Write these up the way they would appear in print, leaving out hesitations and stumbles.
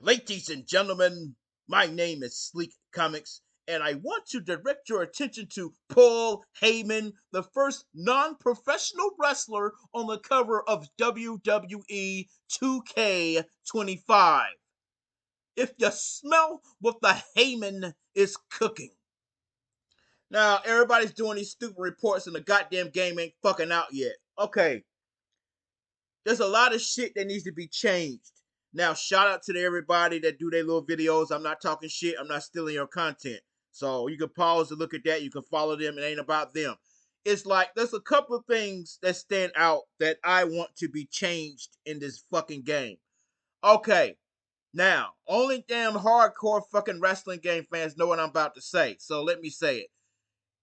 Ladies and gentlemen, my name is SCOMICX, and I want to direct your attention to Paul Heyman, the first non-professional wrestler on the cover of WWE 2K25. If you smell what the Heyman is cooking. Now, everybody's doing these stupid reports and the goddamn game ain't fucking out yet. Okay, there's a lot of shit that needs to be changed. Now, shout out to everybody that do their little videos. I'm not talking shit. I'm not stealing your content. So you can pause and look at that. You can follow them. It ain't about them. It's like there's a couple of things that stand out that I want to be changed in this fucking game. Okay, now, only damn hardcore fucking wrestling game fans know what I'm about to say. So let me say it.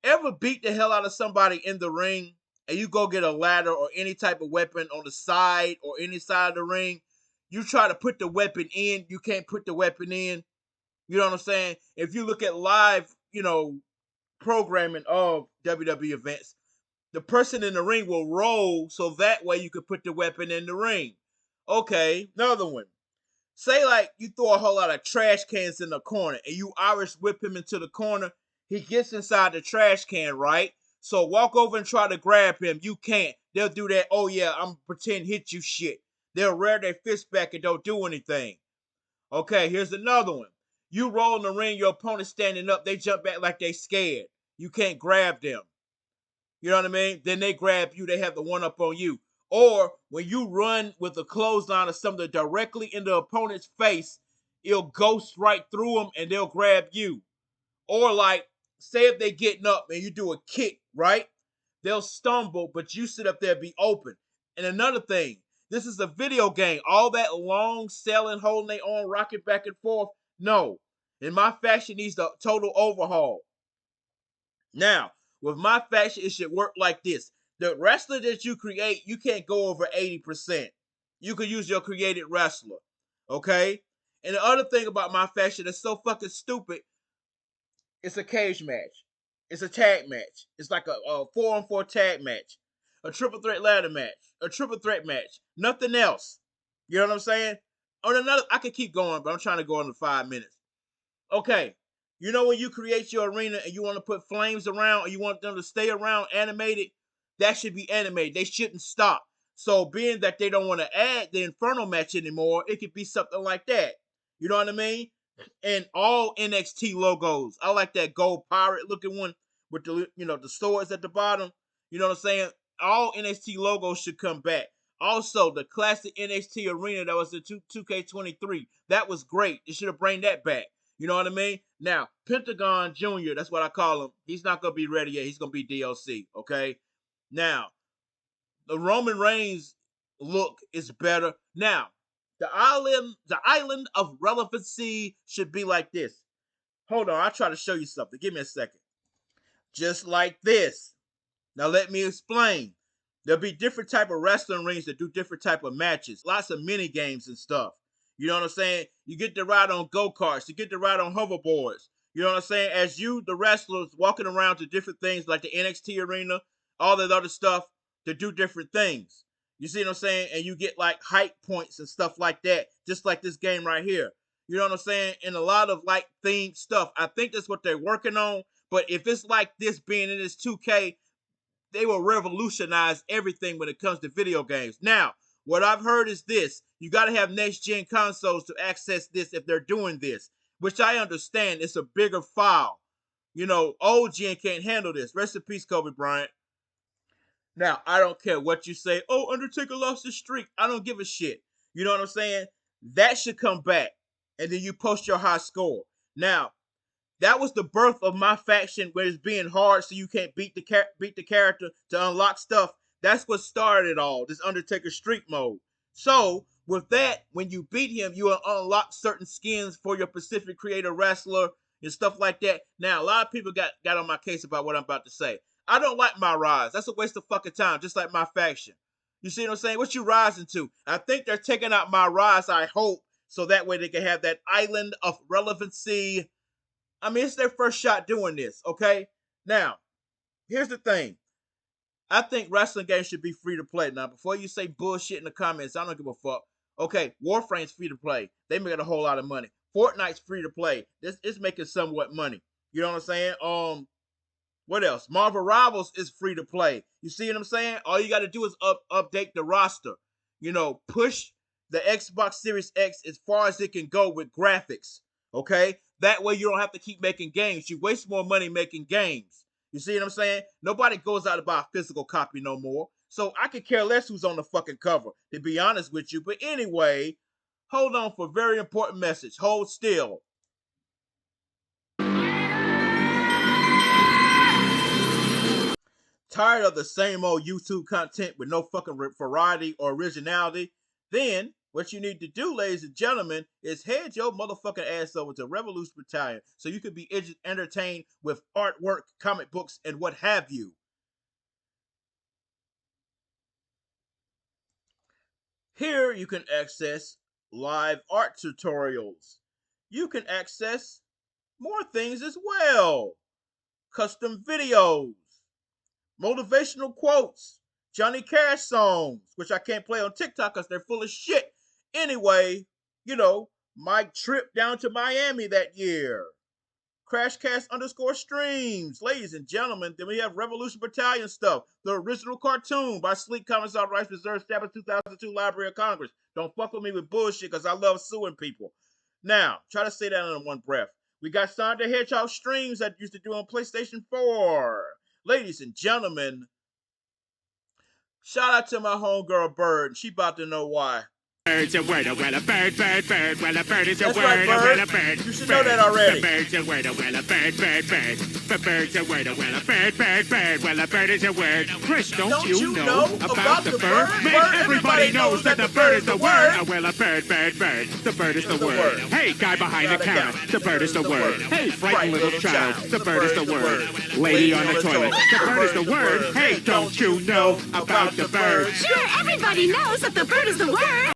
Ever beat the hell out of somebody in the ring and you go get a ladder or any type of weapon on the side or any side of the ring, you try to put the weapon in, you can't put the weapon in. You know what I'm saying? If you look at live, programming of WWE events, the person in the ring will roll so that way you could put the weapon in the ring. Okay, another one. Say like you throw a whole lot of trash cans in the corner and you Irish whip him into the corner. He gets inside the trash can, right? So walk over and try to grab him. You can't. They'll do that. Oh yeah, I'm pretend hit you shit. They'll rear their fist back and don't do anything. Okay, here's another one. You roll in the ring, your opponent standing up. They jump back like they scared. You can't grab them. You know what I mean? Then they grab you. They have the one up on you. Or when you run with a clothesline or something directly in the opponent's face, it'll ghost right through them and they'll grab you. Or like, say if they getting up and you do a kick, right? They'll stumble, but you sit up there and be open. And another thing, this is a video game. All that long selling, holding their arm, rocking back and forth. No. And my faction needs a total overhaul. Now, with my faction, it should work like this. The wrestler that you create, you can't go over 80%. You could use your created wrestler. Okay? And the other thing about my faction that's so fucking stupid, it's a cage match. It's a tag match. It's like a 4-on-4 tag match. A triple threat ladder match. A triple threat match. Nothing else. You know what I'm saying? On another, I could keep going, but I'm trying to go under 5 minutes. Okay, you know when you create your arena and you want to put flames around or you want them to stay around animated, that should be animated. They shouldn't stop. So being that they don't want to add the Inferno match anymore, it could be something like that. You know what I mean? And all NXT logos. I like that gold pirate looking one with the swords at the bottom. You know what I'm saying? All NXT logos should come back. Also, the classic NXT arena that was in 2K23, that was great. They should have bring that back. You know what I mean? Now, Pentagon Jr., that's what I call him. He's not going to be ready yet. He's going to be DLC, okay? Now, the Roman Reigns look is better. Now, the island of relevancy should be like this. Hold on, I'll try to show you something. Give me a second. Just like this. Now let me explain. There'll be different type of wrestling rings that do different type of matches. Lots of mini games and stuff. You know what I'm saying? You get to ride on go-karts. You get to ride on hoverboards. You know what I'm saying? As you, the wrestlers, walking around to different things like the NXT arena, all that other stuff to do different things. You see what I'm saying? And you get like height points and stuff like that, just like this game right here. You know what I'm saying? And a lot of like themed stuff. I think that's what they're working on. But if it's like this being in this 2K, they will revolutionize everything when it comes to video games. Now, what I've heard is this. You got to have next gen consoles to access this if they're doing this, which I understand. It's a bigger file. Old gen can't handle this. Rest in peace, Kobe Bryant. Now, I don't care what you say. Oh, Undertaker lost his streak. I don't give a shit. You know what I'm saying? That should come back. And then you post your high score. Now, that was the birth of my faction where it's being hard so you can't beat the character to unlock stuff. That's what started it all, this Undertaker streak mode. So, with that, when you beat him, you will unlock certain skins for your Pacific Creator wrestler and stuff like that. Now, a lot of people got on my case about what I'm about to say. I don't like my rise. That's a waste of fucking time, just like my faction. You see what I'm saying? What you rising to? I think they're taking out my rise, I hope, so that way they can have that island of relevancy. I mean, it's their first shot doing this, okay? Now, here's the thing. I think wrestling games should be free to play. Now, before you say bullshit in the comments, I don't give a fuck. Okay, Warframe's free to play. They making a whole lot of money. Fortnite's free to play. This is making somewhat money. You know what I'm saying? What else? Marvel Rivals is free to play. You see what I'm saying? All you got to do is update the roster. You know, push the Xbox Series X as far as it can go with graphics. Okay? That way you don't have to keep making games. You waste more money making games. You see what I'm saying? Nobody goes out to buy a physical copy no more. So I could care less who's on the fucking cover, to be honest with you. But anyway, hold on for a very important message. Hold still. Tired of the same old YouTube content with no fucking variety or originality? Then what you need to do, ladies and gentlemen, is head your motherfucking ass over to Revolution Battalion so you can be entertained with artwork, comic books, and what have you. Here you can access live art tutorials. You can access more things as well. Custom videos, motivational quotes, Johnny Cash songs, which I can't play on TikTok because they're full of shit. Anyway, you know, my trip down to Miami that year. Crashcast _ streams, ladies and gentlemen. Then we have Revolution Battalion stuff. The original cartoon by Sleek Comics All Rights Reserved, established 2002, Library of Congress. Don't fuck with me with bullshit because I love suing people. Now, try to say that in one breath. We got Sonic the Hedgehog streams that used to do on PlayStation 4. Ladies and gentlemen, shout out to my homegirl Bird. She about to know why. Bird's a word, well a bird, bird, bird, well a bird is a word, right, well a bird. You should know that already. Bird's a word, well a bird, bird, bird. Bird's a word, well a bird, bird, bird, well a bird is a word. Chris, don't you know about the bird? Man, everybody knows that the bird is the word. Well a bird, bird, bird. The bird is the word. Hey, guy behind the counter, the bird is the word. Hey, frightened little child, the bird is the word. Lady on the toilet, the bird is the word. Hey, don't you know about the bird? Sure, everybody knows that the bird is the word.